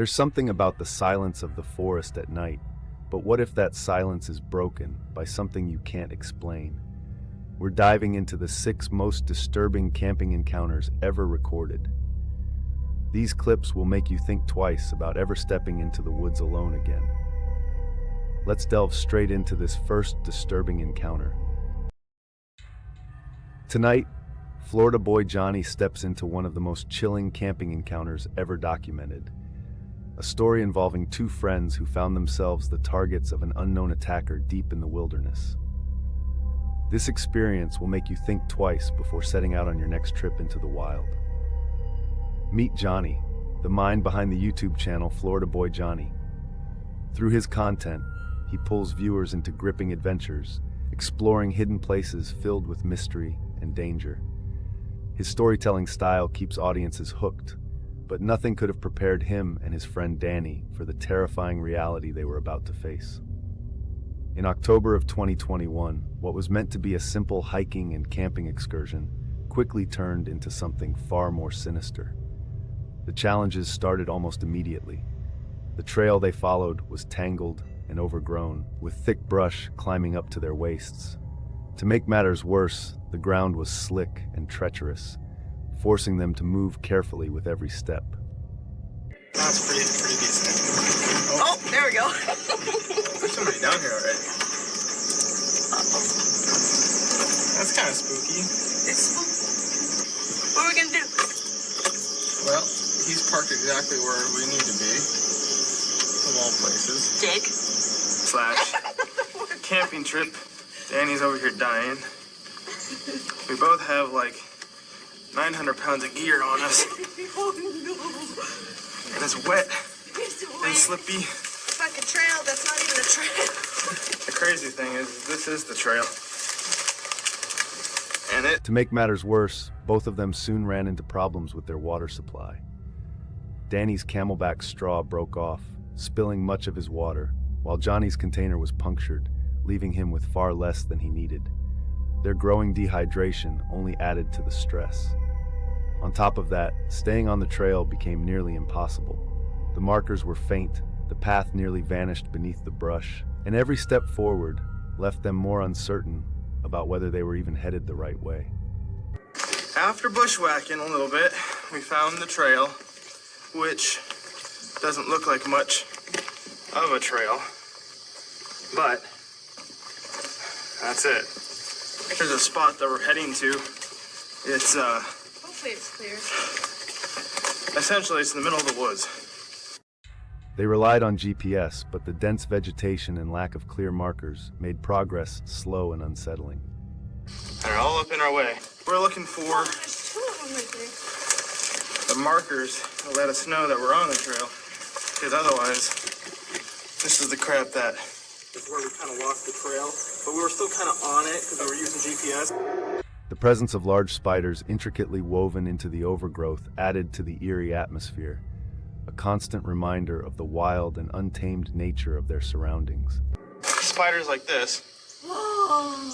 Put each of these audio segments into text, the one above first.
There's something about the silence of the forest at night, but what if that silence is broken by something you can't explain? We're diving into the 6 most disturbing camping encounters ever recorded. These clips will make you think twice about ever stepping into the woods alone again. Let's delve straight into this first disturbing encounter. Tonight, Florida boy Johnny steps into one of the most chilling camping encounters ever documented. A story involving 2 friends who found themselves the targets of an unknown attacker deep in the wilderness. This experience will make you think twice before setting out on your next trip into the wild. Meet Johnny, the mind behind the YouTube channel Florida Boy Johnny. Through his content, he pulls viewers into gripping adventures, exploring hidden places filled with mystery and danger. His storytelling style keeps audiences hooked, but nothing could have prepared him and his friend Danny for the terrifying reality they were about to face. In October of 2021, what was meant to be a simple hiking and camping excursion quickly turned into something far more sinister. The challenges started almost immediately. The trail they followed was tangled and overgrown, with thick brush climbing up to their waists. To make matters worse, the ground was slick and treacherous, forcing them to move carefully with every step. That's pretty decent. Oh, there we go. There's somebody down here already. Uh-oh. That's kind of spooky. It's spooky. What are we gonna do? Well, he's parked exactly where we need to be. Of all places. Dig. / camping trip. Danny's over here dying. We both have like 900 pounds of gear on us. Oh no. And it's wet It's and wet. slippy. It's like a trail that's not even a trail. The crazy thing is, this is the trail. And it... To make matters worse, both of them soon ran into problems with their water supply. Danny's camelback straw broke off, spilling much of his water, while Johnny's container was punctured, leaving him with far less than he needed. Their growing dehydration only added to the stress. On top of that, staying on the trail became nearly impossible. The markers were faint, the path nearly vanished beneath the brush, and every step forward left them more uncertain about whether they were even headed the right way. After bushwhacking a little bit, we found the trail, which doesn't look like much of a trail, but that's it. There's a spot that we're heading to. It's, Hopefully it's clear. essentially it's in the middle of the woods. They relied on GPS, but the dense vegetation and lack of clear markers made progress slow and unsettling. They're all up in our way. We're looking for There's 2 of them right there. the markers that let us know that we're on the trail, because otherwise, this is the crap that is where we kind of lost the trail, but we were still kind of on it because we were using GPS. The presence of large spiders intricately woven into the overgrowth added to the eerie atmosphere, a constant reminder of the wild and untamed nature of their surroundings. Spiders like this, Whoa.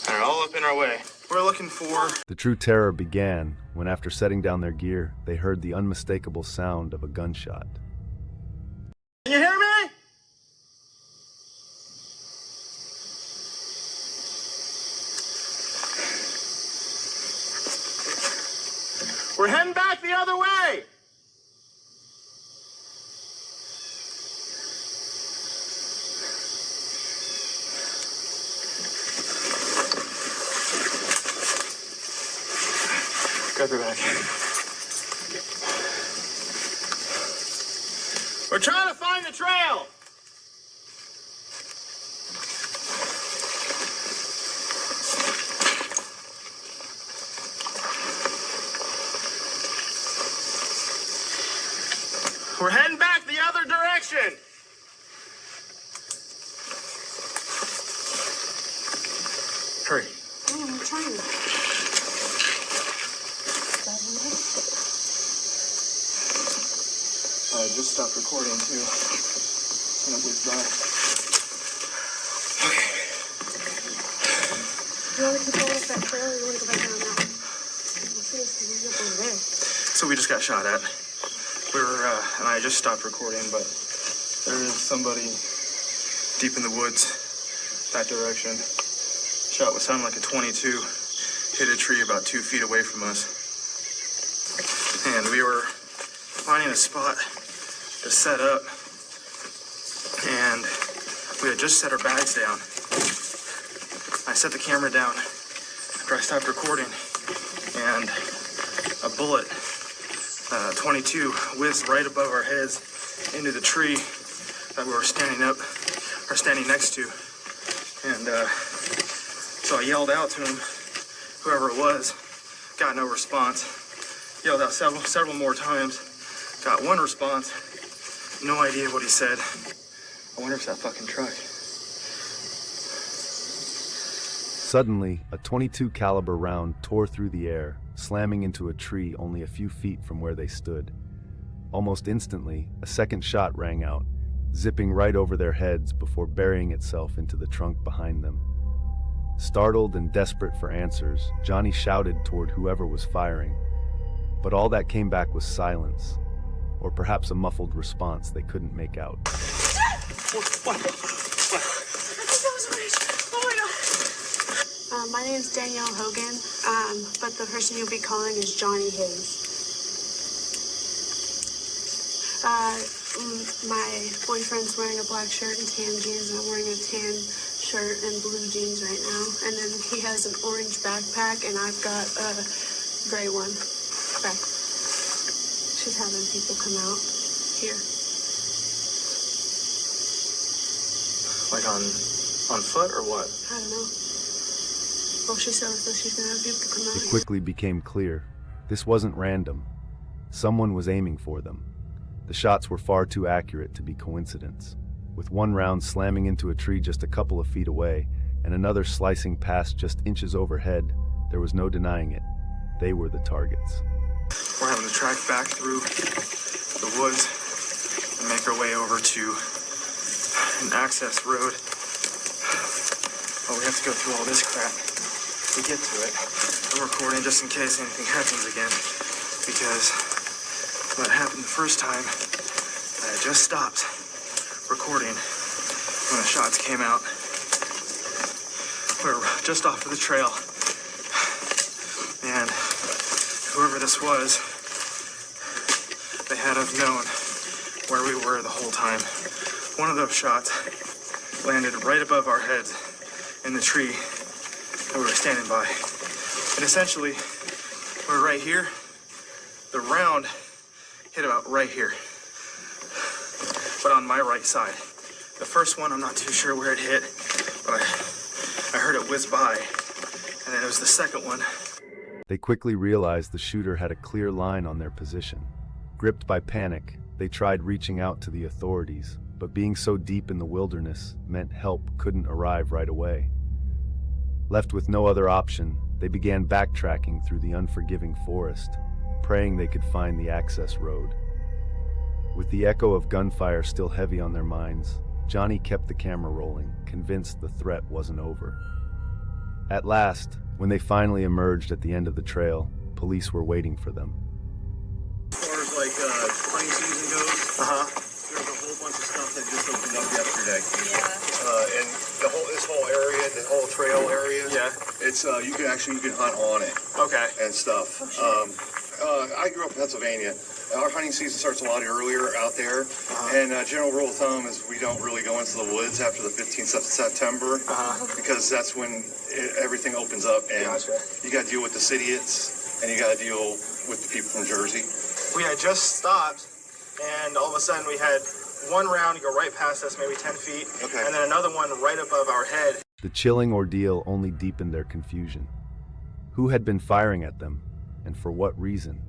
they're all up in our way. We're looking for... The true terror began when, after setting down their gear, they heard the unmistakable sound of a gunshot. Can you hear me? We're heading back the other way! Grab your bag. We're trying to find the trail! We're heading back the other direction! Hurry. I'm trying. I just stopped recording too. And it was done. Okay. You want to keep going up that trail or you want to go back down that one? We'll see if we can get over there. So we just got shot at. and I just stopped recording, but there is somebody deep in the woods that direction. Shot what sounded like a 22 hit a tree about 2 feet away from us. And we were finding a spot to set up, and we had just set our bags down. I set the camera down after I stopped recording, and a bullet, 22, whizzed right above our heads into the tree that we were standing next to. And so I yelled out to him, whoever it was, got no response. Yelled out several more times, got one response, no idea what he said. I wonder if it's that fucking truck. Suddenly, a .22 caliber round tore through the air, slamming into a tree only a few feet from where they stood. Almost instantly, a second shot rang out, zipping right over their heads before burying itself into the trunk behind them. Startled and desperate for answers, Johnny shouted toward whoever was firing, but all that came back was silence, or perhaps a muffled response they couldn't make out. What? I think that was a witch. Oh my god. My name's Danielle Hogan, but the person you'll be calling is Johnny Hayes. My boyfriend's wearing a black shirt and tan jeans, and I'm wearing a tan shirt and blue jeans right now. And then he has an orange backpack, and I've got a gray one. Okay. She's having people come out here. Like on foot or what? I don't know. Well, she said that she's gonna have people come out It here. quickly became clear. This wasn't random. Someone was aiming for them. The shots were far too accurate to be coincidence. With one round slamming into a tree just a couple of feet away, and another slicing past just inches overhead, there was no denying it. They were the targets. We're having to track back through the woods and make our way over to an access road. But we have to go through all this crap to get to it. I'm recording just in case anything happens again, because what happened the first time, I had just stopped recording when the shots came out. We were just off of the trail, and whoever this was, they had to have known where we were the whole time. One of those shots landed right above our heads in the tree that we were standing by. And essentially, we're right here. The round hit about right here, but on my right side. The first one, I'm not too sure where it hit, but I heard it whiz by. And then it was the second one. They quickly realized the shooter had a clear line on their position. Gripped by panic, they tried reaching out to the authorities, but being so deep in the wilderness meant help couldn't arrive right away. Left with no other option, they began backtracking through the unforgiving forest, praying they could find the access road. With the echo of gunfire still heavy on their minds, Johnny kept the camera rolling, convinced the threat wasn't over. At last, when they finally emerged at the end of the trail, police were waiting for them. As far as like hunting season goes, there's a whole bunch of stuff that just opened up yesterday. Yeah. And this whole area, the whole trail area, Yeah. it's you can hunt on it Okay. and stuff. I grew up in Pennsylvania. Our hunting season starts a lot earlier out there, and general rule of thumb is we don't really go into the woods after the 15th of September, because that's when everything opens up, and Gotcha. you got to deal with the idiots, and you got to deal with the people from Jersey. We had just stopped, and all of a sudden we had one round go right past us, maybe 10 feet, Okay. and then another one right above our head. The chilling ordeal only deepened their confusion. Who had been firing at them, and for what reason?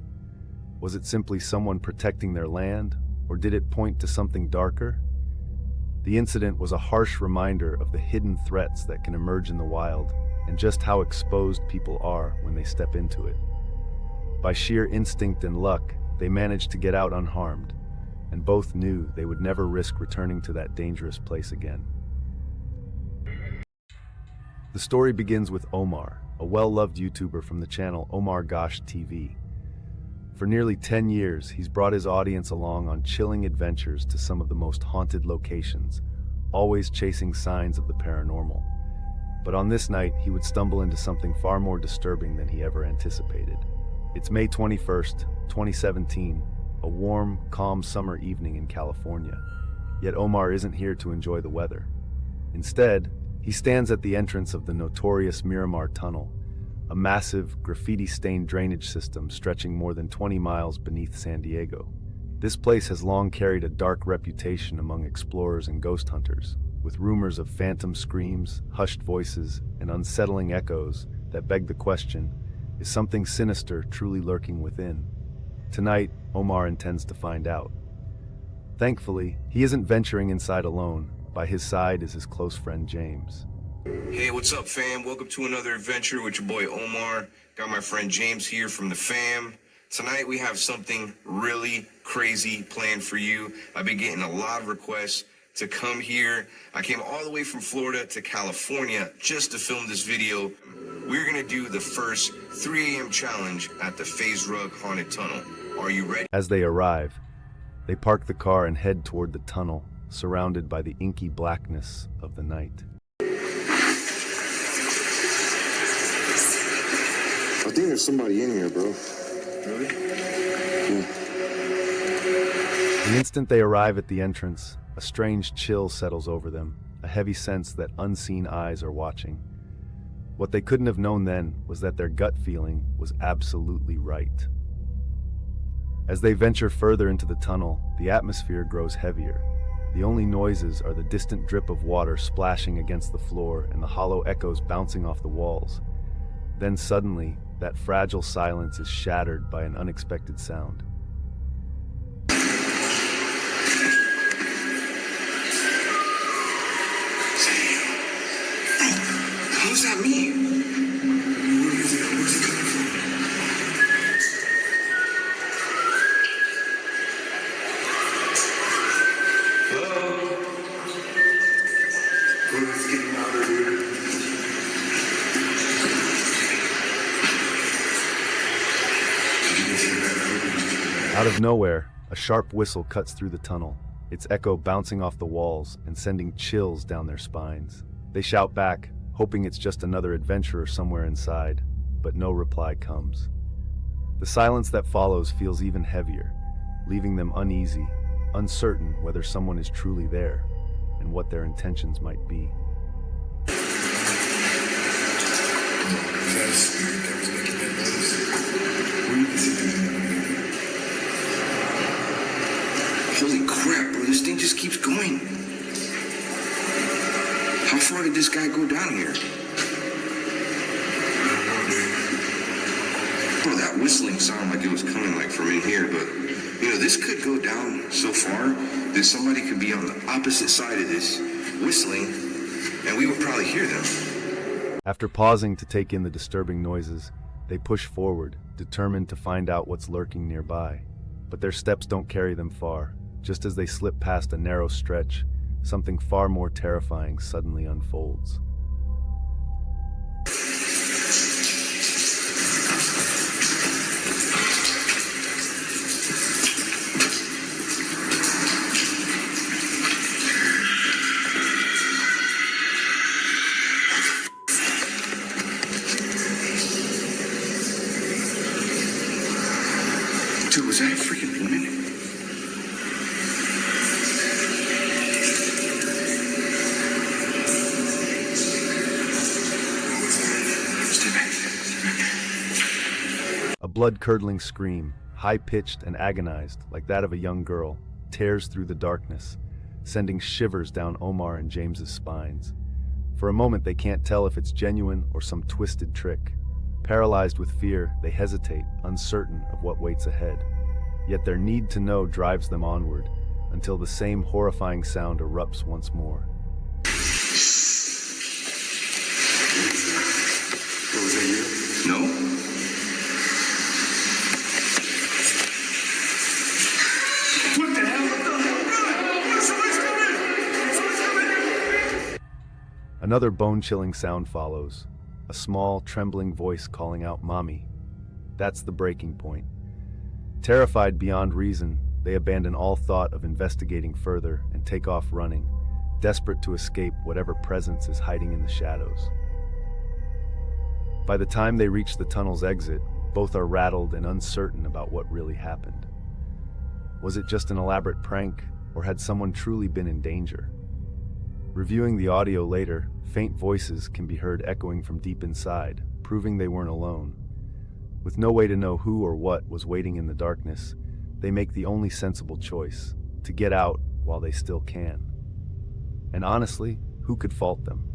Was it simply someone protecting their land, or did it point to something darker? The incident was a harsh reminder of the hidden threats that can emerge in the wild, and just how exposed people are when they step into it. By sheer instinct and luck, they managed to get out unharmed, and both knew they would never risk returning to that dangerous place again. The story begins with Omar, a well-loved YouTuber from the channel Omar Gosh TV. For nearly 10 years, he's brought his audience along on chilling adventures to some of the most haunted locations, always chasing signs of the paranormal. But on this night, he would stumble into something far more disturbing than he ever anticipated. It's May 21st, 2017, a warm, calm summer evening in California. Yet Omar isn't here to enjoy the weather. Instead, he stands at the entrance of the notorious Miramar Tunnel, a massive, graffiti-stained drainage system stretching more than 20 miles beneath San Diego. This place has long carried a dark reputation among explorers and ghost hunters, with rumors of phantom screams, hushed voices, and unsettling echoes that beg the question, is something sinister truly lurking within? Tonight, Omar intends to find out. Thankfully, he isn't venturing inside alone. By his side is his close friend James. Hey, what's up, fam? Welcome to another adventure with your boy Omar. Got my friend James here from the fam. Tonight we have something really crazy planned for you. I've been getting a lot of requests to come here. I came all the way from Florida to California just to film this video. We're gonna do the first 3 a.m. challenge at the Phase Rug Haunted Tunnel. Are you ready? As they arrive, they park the car and head toward the tunnel, surrounded by the inky blackness of the night. I think there's somebody in here, bro. Really? Yeah. The instant they arrive at the entrance, a strange chill settles over them, a heavy sense that unseen eyes are watching. What they couldn't have known then was that their gut feeling was absolutely right. As they venture further into the tunnel, the atmosphere grows heavier. The only noises are the distant drip of water splashing against the floor and the hollow echoes bouncing off the walls. Then suddenly, that fragile silence is shattered by an unexpected sound. What does that mean? Where's it coming from? Hello? Bro, let's get him out of here. Did you guys hear that? Out of nowhere, a sharp whistle cuts through the tunnel, its echo bouncing off the walls and sending chills down their spines. They shout back, hoping it's just another adventurer somewhere inside, but no reply comes. The silence that follows feels even heavier, leaving them uneasy, uncertain whether someone is truly there and what their intentions might be. Was that a spirit that was making that noise? Where did this thing? Holy crap, bro, this thing just keeps going. How far did this guy go down here? Bro, that whistling sounded like it was coming like from in here, but you know, this could go down so far that somebody could be on the opposite side of this whistling and we would probably hear them. After pausing to take in the disturbing noises, they push forward, determined to find out what's lurking nearby. But their steps don't carry them far. Just as they slip past a narrow stretch, something far more terrifying suddenly unfolds. Dude, was that a freaking woman? A blood-curdling scream, high-pitched and agonized, like that of a young girl, tears through the darkness, sending shivers down Omar and James's spines. For a moment, they can't tell if it's genuine or some twisted trick. Paralyzed with fear, they hesitate, uncertain of what waits ahead. Yet their need to know drives them onward, until the same horrifying sound erupts once more. Was that you? No? What the hell? What the hell? Somebody's coming! Somebody's coming! Another bone-chilling sound follows, a small, trembling voice calling out, "Mommy." That's the breaking point. Terrified beyond reason, they abandon all thought of investigating further and take off running, desperate to escape whatever presence is hiding in the shadows. By the time they reach the tunnel's exit, both are rattled and uncertain about what really happened. Was it just an elaborate prank, or had someone truly been in danger? Reviewing the audio later, faint voices can be heard echoing from deep inside, proving they weren't alone. With no way to know who or what was waiting in the darkness, they make the only sensible choice, to get out while they still can. And honestly, who could fault them?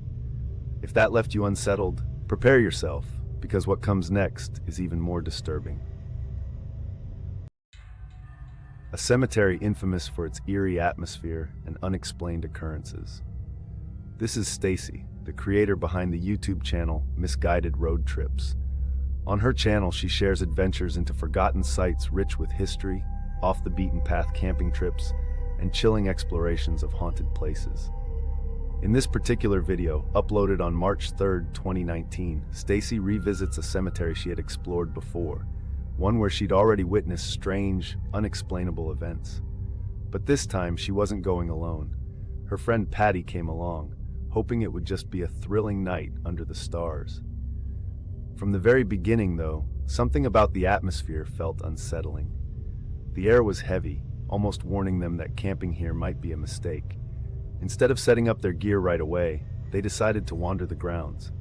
If that left you unsettled, prepare yourself, because what comes next is even more disturbing. A cemetery infamous for its eerie atmosphere and unexplained occurrences. This is Stacy, the creator behind the YouTube channel Misguided Road Trips. On her channel, she shares adventures into forgotten sites rich with history, off-the-beaten-path camping trips, and chilling explorations of haunted places. In this particular video, uploaded on March 3, 2019, Stacy revisits a cemetery she had explored before, one where she'd already witnessed strange, unexplainable events. But this time, she wasn't going alone. Her friend Patty came along, hoping it would just be a thrilling night under the stars. From the very beginning, though, something about the atmosphere felt unsettling. The air was heavy, almost warning them that camping here might be a mistake. Instead of setting up their gear right away, they decided to wander the grounds,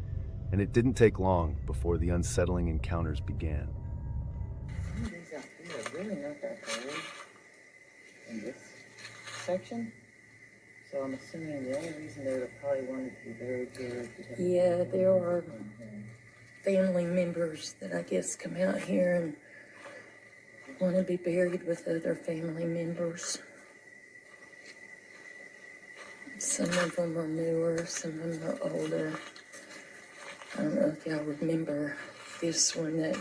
and it didn't take long before the unsettling encounters began. Some of these out here are really not that old in this section. So I'm assuming the only reason they would have probably wanted to be buried here is because... Yeah, there are family members that I guess come out here and want to be buried with other family members. Some of them are newer, some of them are older. I don't know if y'all remember this one that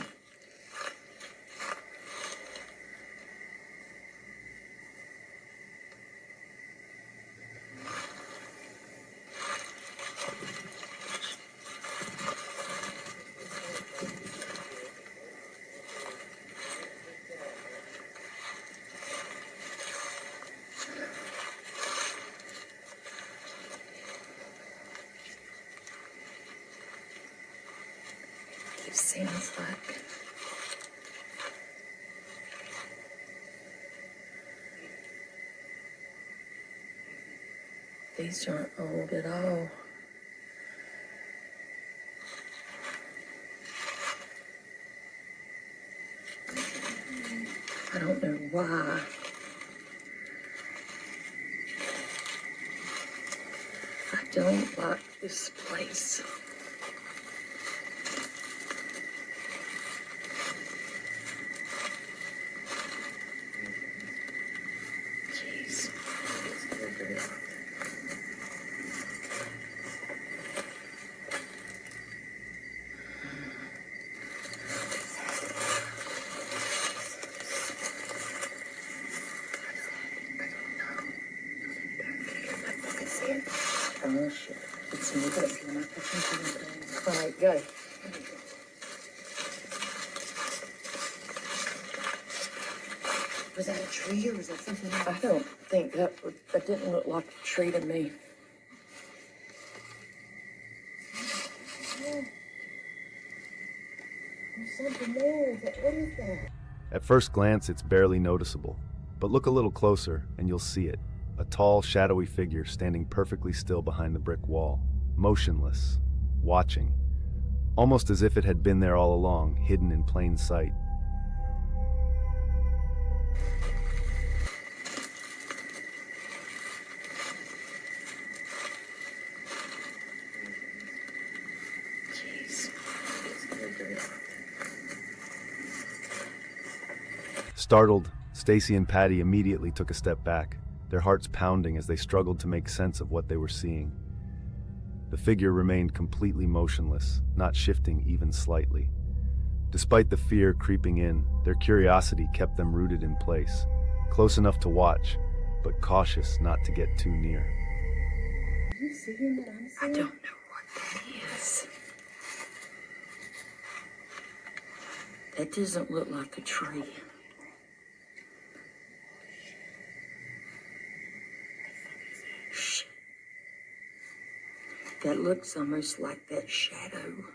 sounds like these aren't old at all. I don't know why. I don't like this place. Oh shit. It's me, but it's not. All right, go. Was that a tree or was that something else? I don't think that didn't look like a tree to me. There's something there. What is that? At first glance, it's barely noticeable, but look a little closer and you'll see it. A tall, shadowy figure standing perfectly still behind the brick wall, motionless, watching, almost as if it had been there all along, hidden in plain sight. Startled, Stacy and Patty immediately took a step back, their hearts pounding as they struggled to make sense of what they were seeing. The figure remained completely motionless, not shifting even slightly. Despite the fear creeping in, their curiosity kept them rooted in place, close enough to watch, but cautious not to get too near. Are you seeing what I'm I seeing? don't know what that is. That doesn't look like a tree. That looks almost like that shadow.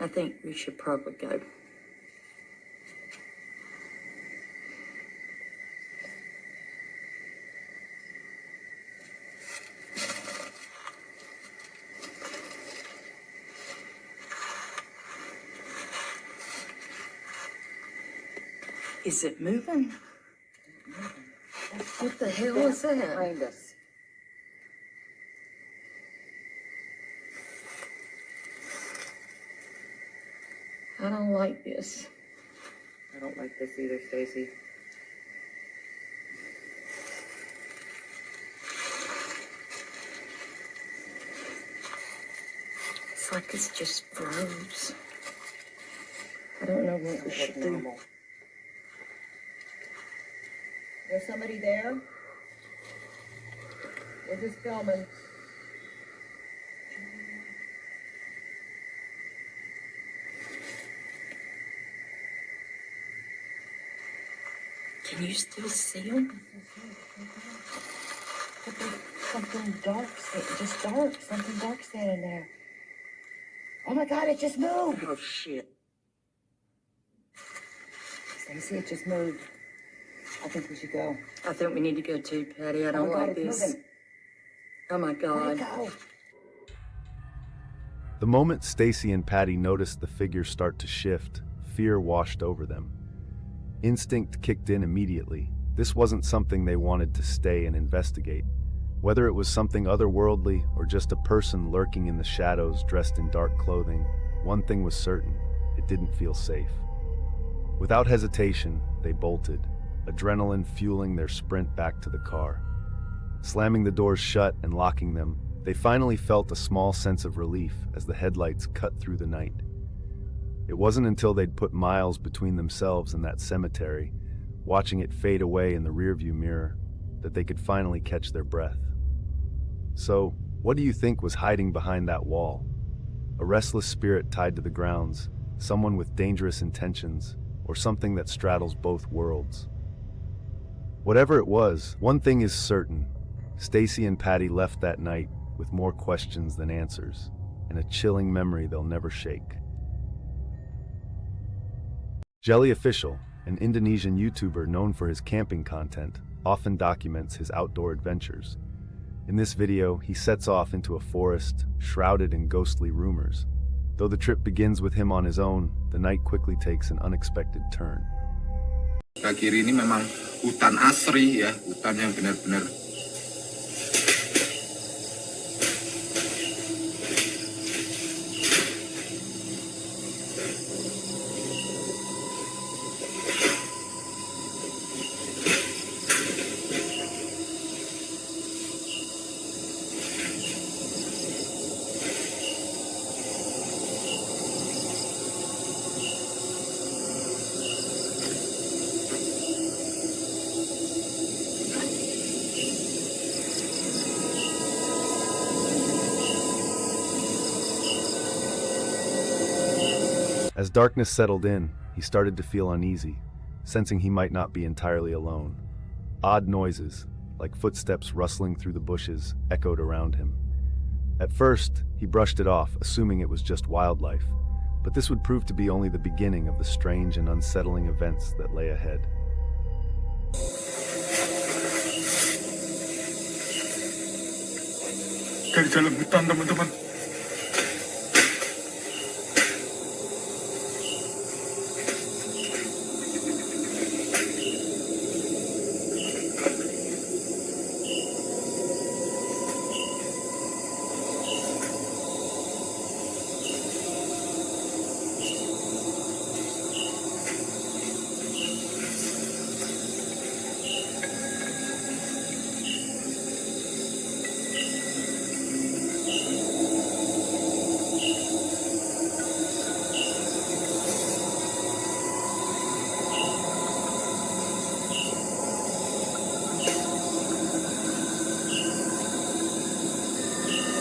I think we should probably go. Is it moving? What the hell is that? Behind us. I don't like this. I don't like this either, Stacy. It's like it's just froze. I don't know what we should do. Normal. There's somebody there? We're just filming. Can you still see them? Something dark, just dark. Something dark standing there. Oh my God, it just moved. Oh, shit. Stacy, it just moved. I think we should go. I think we need to go too, Patty. I don't Oh my God, like it's this. moving. Oh, my Where'd God. it go? The moment Stacy and Patty noticed the figure start to shift, fear washed over them. Instinct kicked in immediately. This wasn't something they wanted to stay and investigate. Whether it was something otherworldly or just a person lurking in the shadows dressed in dark clothing, one thing was certain: it didn't feel safe. Without hesitation, they bolted, adrenaline fueling their sprint back to the car. Slamming the doors shut and locking them, they finally felt a small sense of relief as the headlights cut through the night. It wasn't until they'd put miles between themselves and that cemetery, watching it fade away in the rearview mirror, that they could finally catch their breath. So, what do you think was hiding behind that wall? A restless spirit tied to the grounds, someone with dangerous intentions, or something that straddles both worlds? Whatever it was, one thing is certain: Stacy and Patty left that night with more questions than answers, and a chilling memory they'll never shake. Jelly Official, an Indonesian YouTuber known for his camping content, often documents his outdoor adventures. In this video, he sets off into a forest shrouded in ghostly rumors. Though the trip begins with him on his own, the night quickly takes an unexpected turn. Sebelah kiri ini memang hutan asri ya, hutan yang benar-benar As darkness settled in, he started to feel uneasy, sensing he might not be entirely alone. Odd noises, like footsteps rustling through the bushes, echoed around him. At first, he brushed it off, assuming it was just wildlife, but this would prove to be only the beginning of the strange and unsettling events that lay ahead. Dari dalam hutan, teman-teman.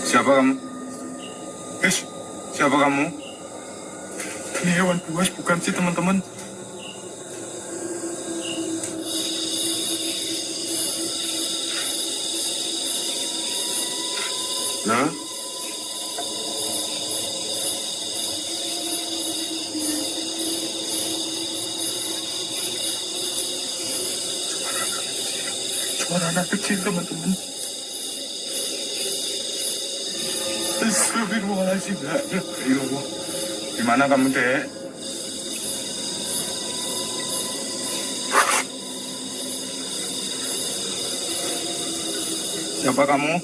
Siapa kamu? Siapa kamu? Ini hewan buas bukan sih, teman-teman? Nah? Suara anak kecil, teman-teman. Astagfirullahaladzim, ya Allah. Gimana kamu, Dek? Siapa kamu?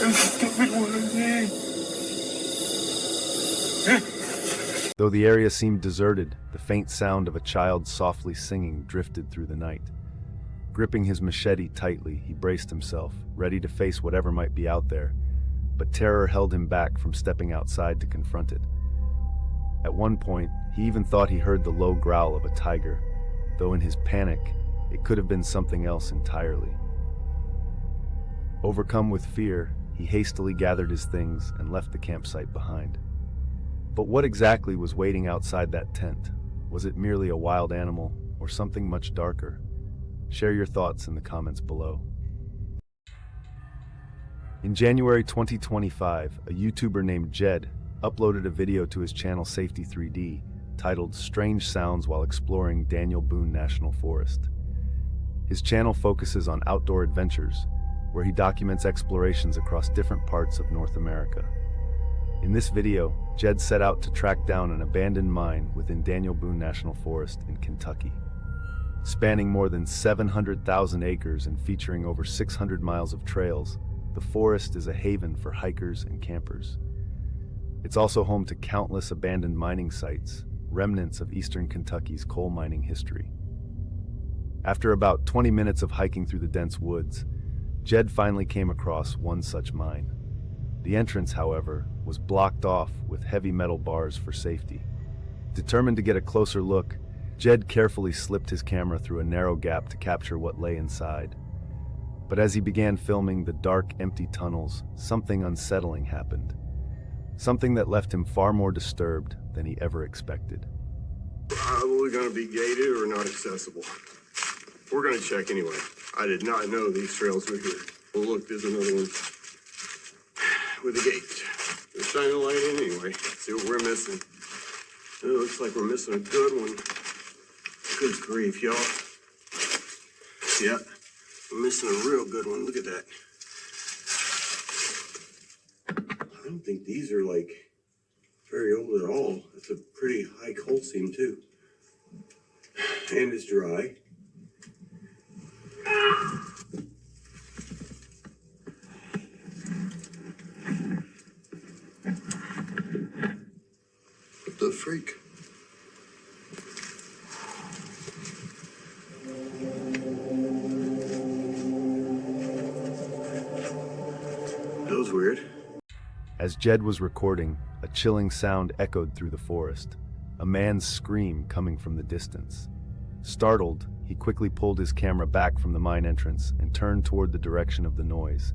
Astagfirullahaladzim. Though the area seemed deserted, the faint sound of a child softly singing drifted through the night. Gripping his machete tightly, he braced himself, ready to face whatever might be out there, but terror held him back from stepping outside to confront it. At one point, he even thought he heard the low growl of a tiger, though in his panic, it could have been something else entirely. Overcome with fear, he hastily gathered his things and left the campsite behind. But what exactly was waiting outside that tent? Was it merely a wild animal, or something much darker? Share your thoughts in the comments below. In January 2025, a YouTuber named Jed uploaded a video to his channel Safety 3D titled Strange Sounds While Exploring Daniel Boone National Forest. His channel focuses on outdoor adventures, where he documents explorations across different parts of North America. In this video, Jed set out to track down an abandoned mine within Daniel Boone National Forest in Kentucky. Spanning more than 700,000 acres and featuring over 600 miles of trails, the forest is a haven for hikers and campers. It's also home to countless abandoned mining sites, remnants of eastern Kentucky's coal mining history. After about 20 minutes of hiking through the dense woods, Jed finally came across one such mine. The entrance, however, was blocked off with heavy metal bars for safety. Determined to get a closer look, Jed carefully slipped his camera through a narrow gap to capture what lay inside. But as he began filming the dark, empty tunnels, something unsettling happened. Something that left him far more disturbed than he ever expected. Probably going to be gated or not accessible. We're going to check anyway. I did not know these trails were here. Well, look, there's another one with a gate. We're shining a light in anyway. See what we're missing. It looks like we're missing a good one. Good grief, y'all. Yeah, we're missing a real good one. Look at that. I don't think these are like very old at all. That's a pretty high coal seam too. And it's dry. What the freak? That was weird. As Jed was recording, a chilling sound echoed through the forest, a man's scream coming from the distance. Startled, he quickly pulled his camera back from the mine entrance and turned toward the direction of the noise.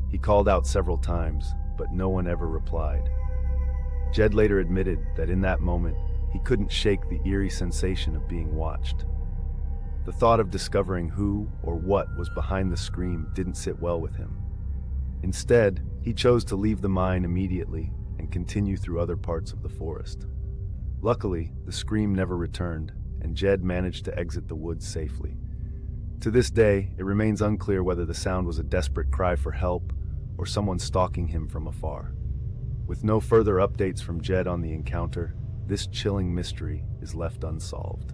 He called out several times, but no one ever replied. Jed later admitted that in that moment, he couldn't shake the eerie sensation of being watched. The thought of discovering who or what was behind the scream didn't sit well with him. Instead, he chose to leave the mine immediately and continue through other parts of the forest. Luckily, the scream never returned, and Jed managed to exit the woods safely. To this day, it remains unclear whether the sound was a desperate cry for help or someone stalking him from afar. With no further updates from Jed on the encounter, this chilling mystery is left unsolved.